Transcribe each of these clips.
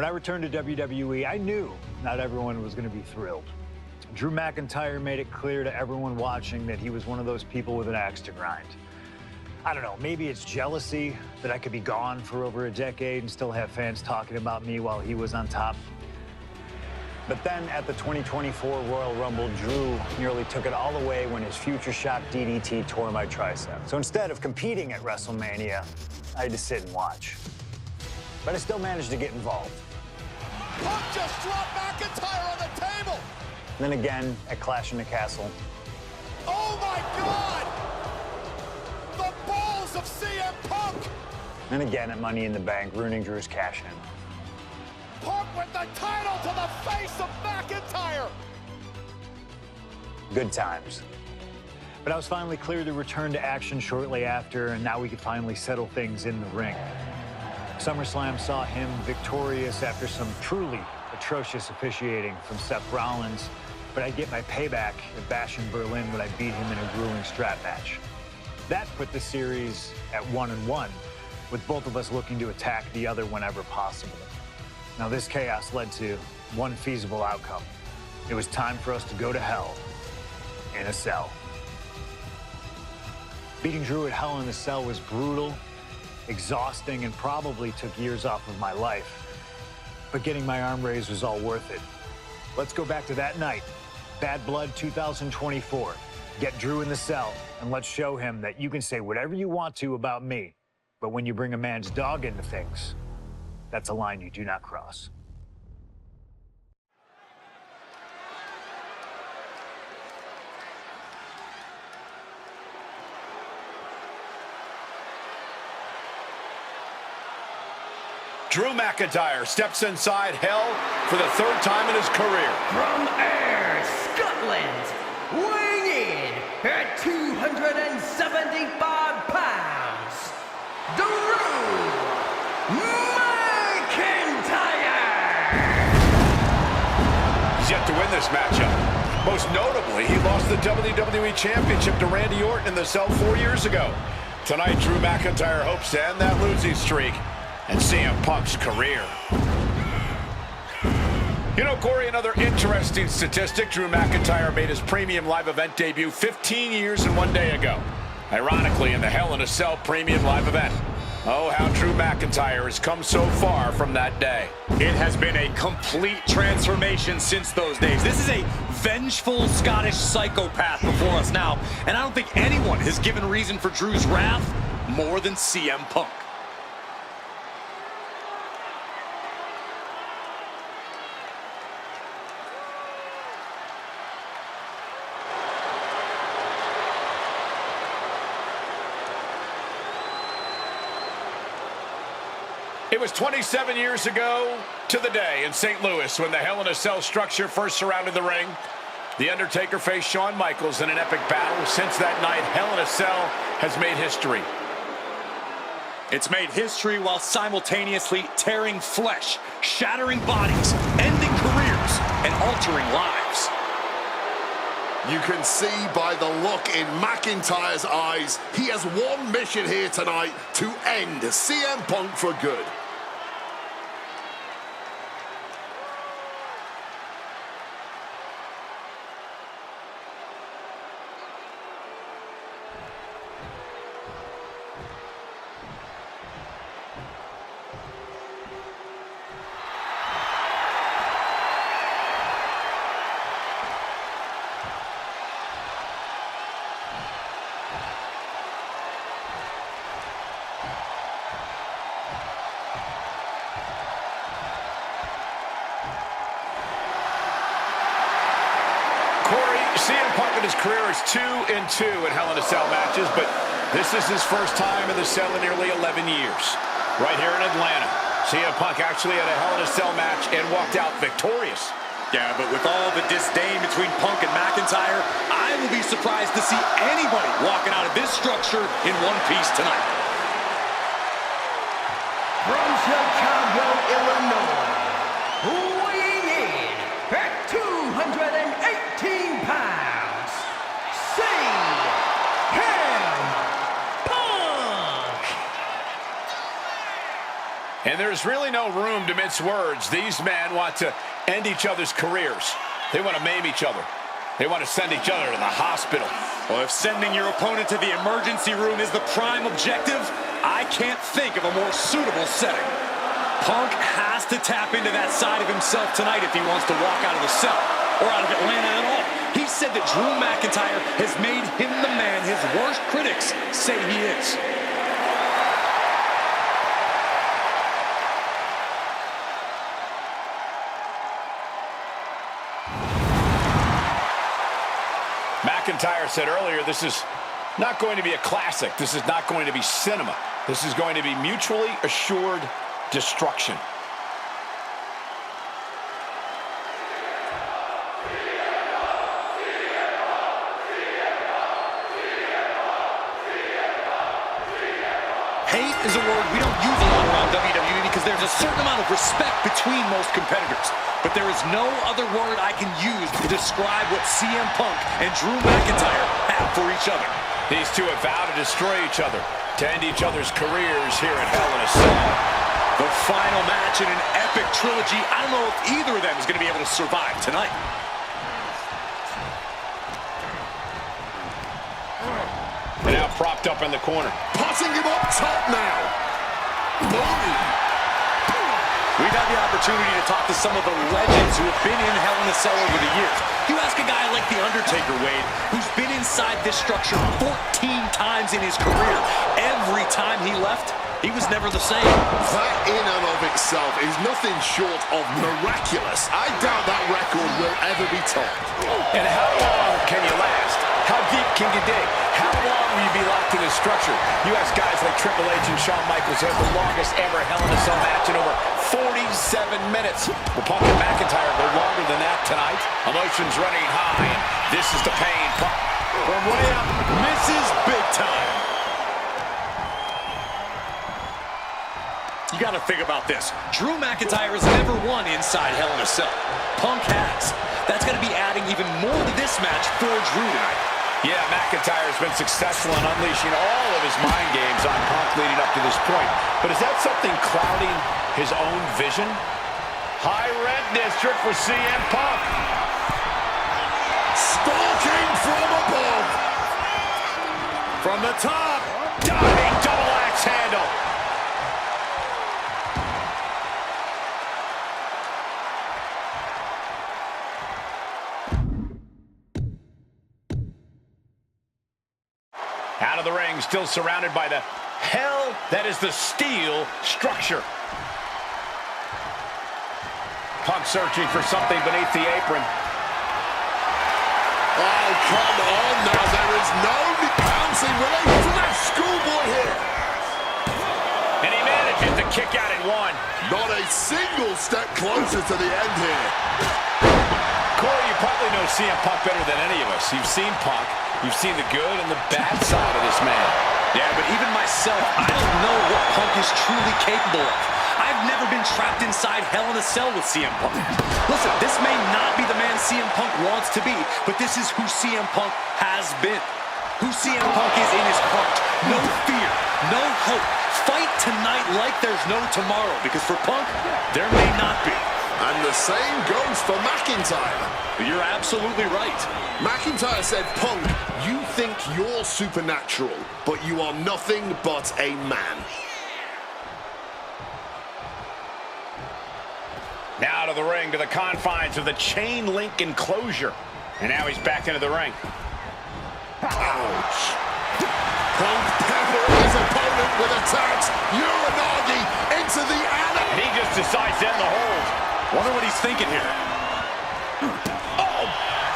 When I returned to WWE, I knew not everyone was going to be thrilled. Drew McIntyre made it clear to everyone watching that he was one of those people with an axe to grind. I don't know, maybe it's jealousy that I could be gone for over a decade and still have fans talking about me while he was on top. But then at the 2024 Royal Rumble, Drew nearly took it all away when his Future Shock DDT tore my tricep. So instead of competing at WrestleMania, I had to sit and watch. But I still managed to get involved. Punk just dropped McIntyre on the table! And then again at Clash in the Castle. Oh my God! The balls of CM Punk! And again at Money in the Bank, ruining Drew's cash-in. Punk with the title to the face of McIntyre! Good times. But I was finally cleared to return to action shortly after, and now we could finally settle things in the ring. SummerSlam saw him victorious after some truly atrocious officiating from Seth Rollins, but I'd get my payback at Bash in Berlin when I beat him in a grueling strap match. That put the series at 1-1, with both of us looking to attack the other whenever possible. Now this chaos led to one feasible outcome. It was time for us to go to hell in a cell. Beating Drew at Hell in a Cell was brutal, exhausting, and probably took years off of my life. But getting my arm raised was all worth it. Let's go back to that night, Bad Blood 2024. Get Drew in the cell, and let's show him that you can say whatever you want to about me, but when you bring a man's dog into things, that's a line you do not cross. Drew McIntyre steps inside Hell for the third time in his career. From Ayr, Scotland, weighing in at 275 pounds, Drew McIntyre! He's yet to win this matchup. Most notably, he lost the WWE Championship to Randy Orton in the cell 4 years ago. Tonight, Drew McIntyre hopes to end that losing streak and CM Punk's career. You know, Corey, another interesting statistic. Drew McIntyre made his premium live event debut 15 years and 1 day ago. Ironically, in the Hell in a Cell premium live event. Oh, how Drew McIntyre has come so far from that day. It has been a complete transformation since those days. This is a vengeful Scottish psychopath before us now, and I don't think anyone has given reason for Drew's wrath more than CM Punk. It was 27 years ago to the day in St. Louis when the Hell in a Cell structure first surrounded the ring. The Undertaker faced Shawn Michaels in an epic battle. Since that night, Hell in a Cell has made history. It's made history while simultaneously tearing flesh, shattering bodies, ending careers, and altering lives. You can see by the look in McIntyre's eyes, he has one mission here tonight: to end CM Punk for good. CM Punk in his career is 2-2 in Hell in a Cell matches, but this is his first time in the cell in nearly 11 years. Right here in Atlanta, CM Punk actually had a Hell in a Cell match and walked out victorious. Yeah, but with all the disdain between Punk and McIntyre, I will be surprised to see anybody walking out of this structure in one piece tonight. From Chicago, Illinois, weighing in at 218 pounds, CM Punk! And there's really no room to mince words. These men want to end each other's careers. They want to maim each other. They want to send each other to the hospital. Well, if sending your opponent to the emergency room is the prime objective, I can't think of a more suitable setting. Punk has to tap into that side of himself tonight if he wants to walk out of the cell, or out of Atlanta at all. He said that Drew McIntyre has made him the man his worst critics say he is. McIntyre said earlier, this is not going to be a classic. This is not going to be cinema. This is going to be mutually assured destruction. Hate is a word we don't use a lot around WWE because there's a certain amount of respect between most competitors. But there is no other word I can use to describe what CM Punk and Drew McIntyre have for each other. These two have vowed to destroy each other, to end each other's careers here at Hell in a Cell. The final match in an epic trilogy. I don't know if either of them is going to be able to survive tonight. And now propped up in the corner. Putting him up top now. We've had the opportunity to talk to some of the legends who have been in Hell in a Cell over the years. You ask a guy like The Undertaker, Wade, who's been inside this structure 14 times in his career. Every time he left, he was never the same. That in and of itself is nothing short of miraculous. I doubt that record will ever be topped. And how long can you last? How deep can you dig? How long will you be locked in this structure? You ask guys like Triple H and Shawn Michaels, had the longest ever Hell in a Cell match in over 47 minutes. Will Punk and McIntyre go longer than that tonight? Emotions running high, and this is the pain. Punk from way up, misses big time. You got to think about this. Drew McIntyre has never won inside Hell in a Cell. Punk has. That's going to be adding even more to this match for Drew tonight. Yeah, McIntyre's been successful in unleashing all of his mind games on Punk leading up to this point. But is that something clouding his own vision? High rent district for CM Punk. Stalking from above. From the top, diving double axe handle. Out of the ring, still surrounded by the hell that is the steel structure. Punk searching for something beneath the apron. Oh, come on now. There is no bouncing relation from that schoolboy here. And he manages to kick out in one. Not a single step closer to the end here. Corey, you probably know CM Punk better than any of us. You've seen Punk. You've seen the good and the bad side of this man. Yeah, but even myself, I don't know what Punk is truly capable of. I've never been trapped inside Hell in a Cell with CM Punk. Listen, this may not be the man CM Punk wants to be, but this is who CM Punk has been. Who CM Punk is in his heart. No fear, no hope. Fight tonight like there's no tomorrow, because for Punk, there may not be. And the same goes for McIntyre. You're absolutely right. McIntyre said, Punk, you think you're supernatural, but you are nothing but a man. Now to the ring, to the confines of the chain link enclosure. And now he's back into the ring. Ouch. Punk peppered his opponent with attacks. Uranagi into the anna. And he just decides to end the hold. Wonder what he's thinking here. Oh!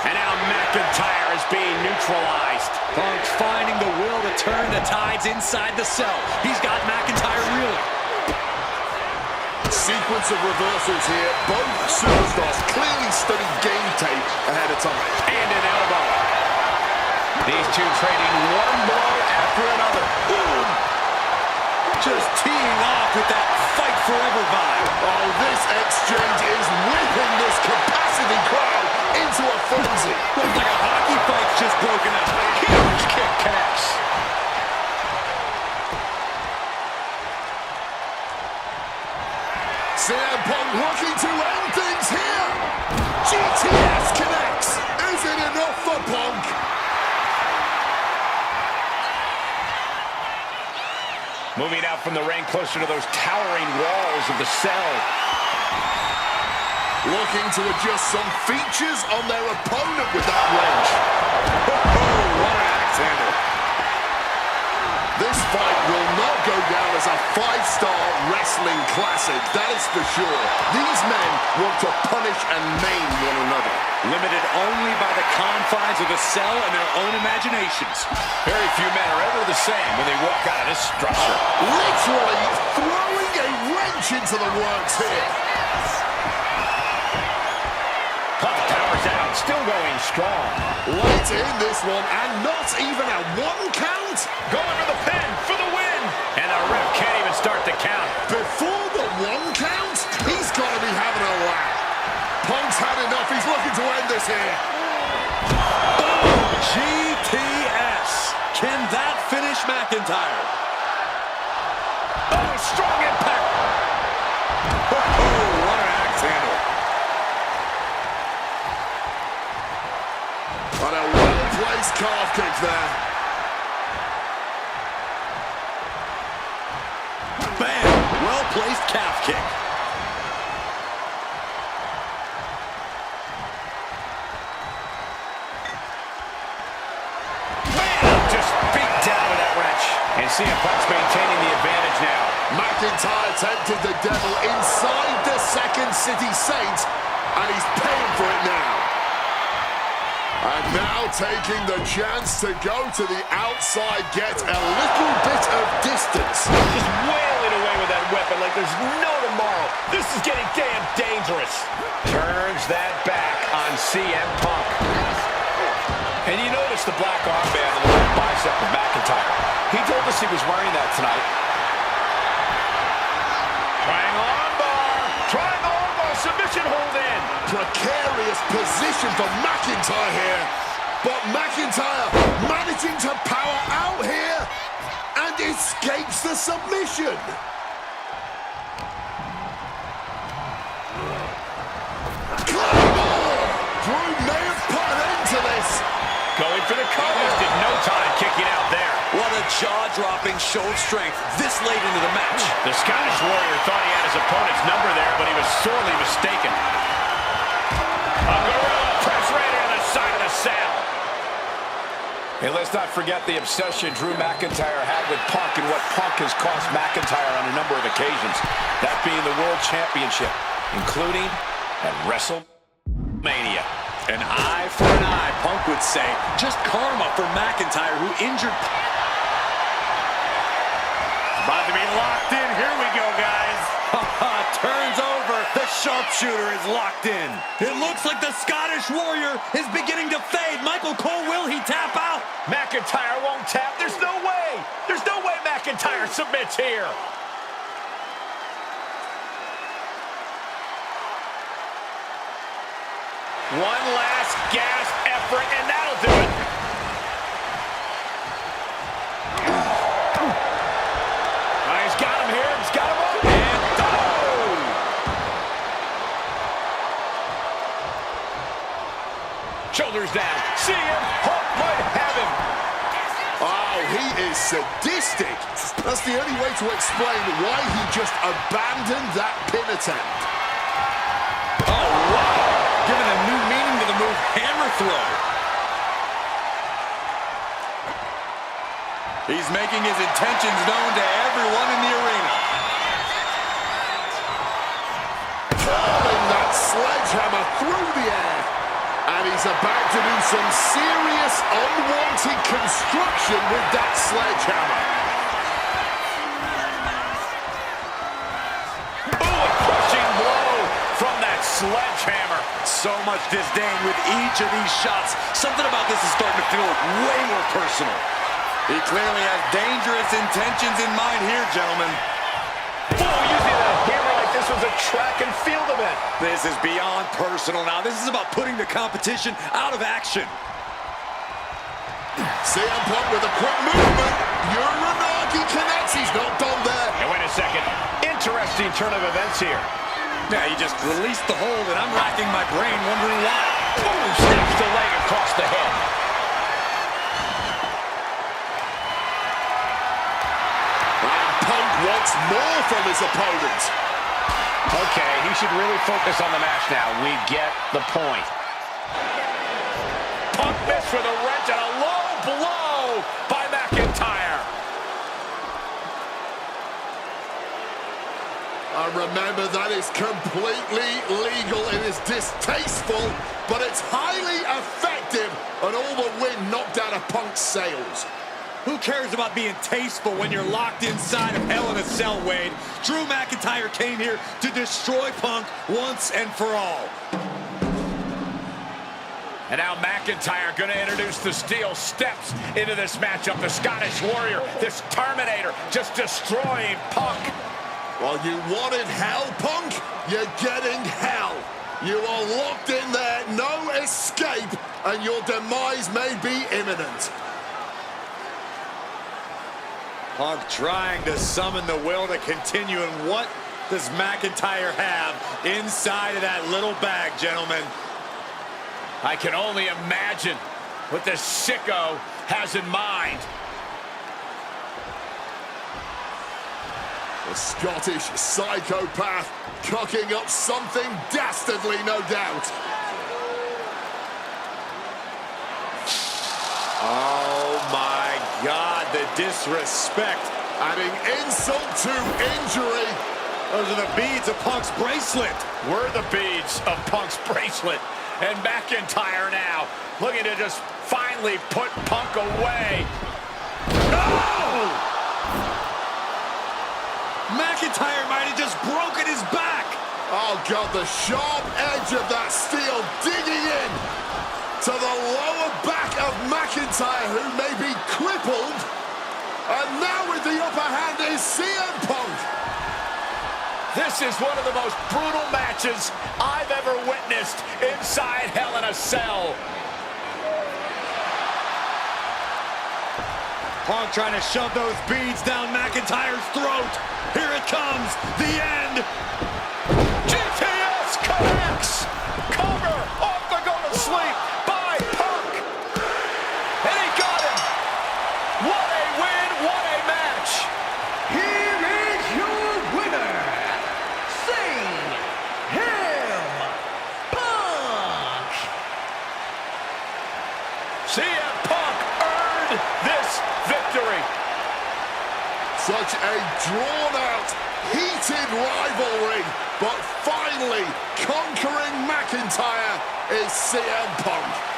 And now McIntyre is being neutralized. Punk finding the will to turn the tides inside the cell. He's got McIntyre reeling. Sequence of reversals here. Both superstars clearly studied game tape ahead of time. And an elbow. These two trading one blow after another. Boom. Just teeing off with that fight forever vibe. Oh, this exchange is whipping this capacity crowd into a frenzy. Looks like a hockey fight's just broken out. Huge kick connects. CM Punk looking to end things here. GTS connects. Is it enough for Punk? Moving out from the ring closer to those towering walls of the cell. Looking to adjust some features on their opponent with that wrench. Oh, what an axe handle. This fight will not go down as a 5-star wrestling classic, that is for sure. These men want to punish and maim one another. Limited only by the confines of the cell and their own imaginations. Very few men are ever the same when they walk out of this structure. Literally throwing a wrench into the works here. Punk powers out, still going strong. Late in this one, and not even a 1 count. Going for the pin for the win. And the ref can't even start the count. Before the 1 count, he's got to be having a laugh. Punk's had enough. He's looking to end this here. GTS. Can that finish McIntyre? Oh, strong impact. Oh, what an axe handle. On a well-placed calf kick there. Bam! Well-placed calf kick. And CM Punk's maintaining the advantage now. McIntyre tempted the devil inside the Second City Saint, and he's paying for it now. And now taking the chance to go to the outside, get a little bit of distance. Just wailing away with that weapon like there's no tomorrow. This is getting damn dangerous. Turns that back on CM Punk. And you notice the black armband on the left bicep of McIntyre. He told us he was wearing that tonight. Trying armbar, submission hold in. Precarious position for McIntyre here. But McIntyre managing to power out here and escapes the submission. Claymore! Drew may have put an end to this. Going for the cover. Wasted no time kicking out there. What a jaw-dropping show of strength this late into the match. The Scottish Warrior thought he had his opponent's number there, but he was sorely mistaken. A gorilla press right on the side of the cell. And let's not forget the obsession Drew McIntyre had with Punk and what Punk has cost McIntyre on a number of occasions. That being the World Championship, including at WrestleMania. An eye for an eye, Punk would say. Just karma for McIntyre, who injured... About to be locked in. Here we go, guys. Turns over. The sharpshooter is locked in. It looks like the Scottish Warrior is beginning to fade. Michael Cole, will he tap out? McIntyre won't tap. There's no way. There's no way McIntyre submits here. One last gasp effort, and that'll do it. He's got him here. He's got him up. And shoulders down. CM Punk might have him. Oh, he is sadistic. That's the only way to explain why he just abandoned that pin attempt. Oh, wow. Giving a new meaning to the move, hammer throw. He's making his intentions known to everyone in the arena. Throwing that sledgehammer through the air. And he's about to do some serious unwanted construction with that sledgehammer. Ooh, a crushing blow from that sledgehammer. So much disdain with each of these shots. Something about this is starting to feel way more personal. He clearly has dangerous intentions in mind here, gentlemen. Whoa, using a hammer like this was a track and field event. This is beyond personal now. This is about putting the competition out of action. CM Punk with a quick movement. Uranagi connects. He's not done there. And wait a second. Interesting turn of events here. Yeah, he just released the hold, and I'm racking my brain wondering why. Boom, snaps the leg across the head. And Punk wants more from his opponent. Okay, he should really focus on the match now. We get the point. Punk missed with a wrench and a low blow by McIntyre. And remember, that is completely legal. It is distasteful, but it's highly effective, and all the wind knocked out of Punk's sails. Who cares about being tasteful when you're locked inside of Hell in a Cell, Wade? Drew McIntyre came here to destroy Punk once and for all. And now McIntyre going to introduce the steel steps into this matchup. The Scottish Warrior, this Terminator, just destroying Punk. Well, you wanted hell, Punk? You're getting hell. You are locked in there, no escape, and your demise may be imminent. Punk trying to summon the will to continue, and what does McIntyre have inside of that little bag, gentlemen? I can only imagine what this sicko has in mind. The Scottish psychopath cooking up something dastardly, no doubt. Oh my God, the disrespect. Adding insult to injury. Those are the beads of Punk's bracelet. We're the beads of Punk's bracelet. And McIntyre now looking to just finally put Punk away. No! McIntyre might have just broken his back. Oh, God, the sharp edge of that steel digging in to the lower back of McIntyre, who may be crippled. And now with the upper hand is CM Punk. This is one of the most brutal matches I've ever witnessed inside Hell in a Cell. Punk trying to shove those beads down McIntyre's throat. Here it comes, the end. GTS connects. Cover off the go to sleep by Punk. And he got him. What a win, what a match. Here is your winner, Sing Him Punk. CM Punk earned this victory. Such a drawn-out, heated rivalry, but finally conquering McIntyre is CM Punk.